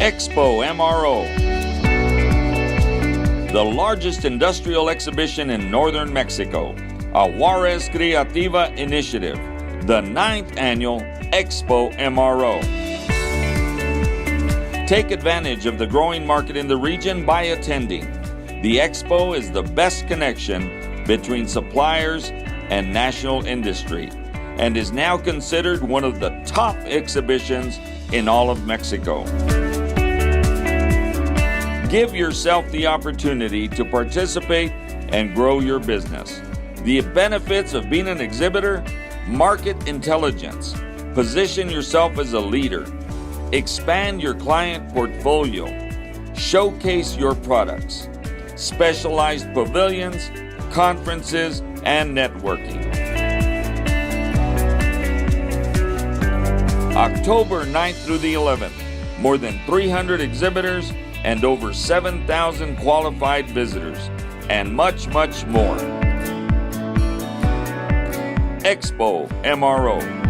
Expo MRO, the largest industrial exhibition in northern Mexico, a Juarez Creativa initiative, the 9th annual Expo MRO. Take advantage of the growing market in the region by attending. The Expo is the best connection between suppliers and national industry and is now considered one of the top exhibitions in all of Mexico. Give yourself the opportunity to participate and grow your business. The benefits of being an exhibitor: market intelligence, position yourself as a leader, expand your client portfolio, showcase your products, specialized pavilions, conferences, and networking. October 9th through the 11th, more than 300 exhibitors and over 7,000 qualified visitors, and much, much more. Expo MRO.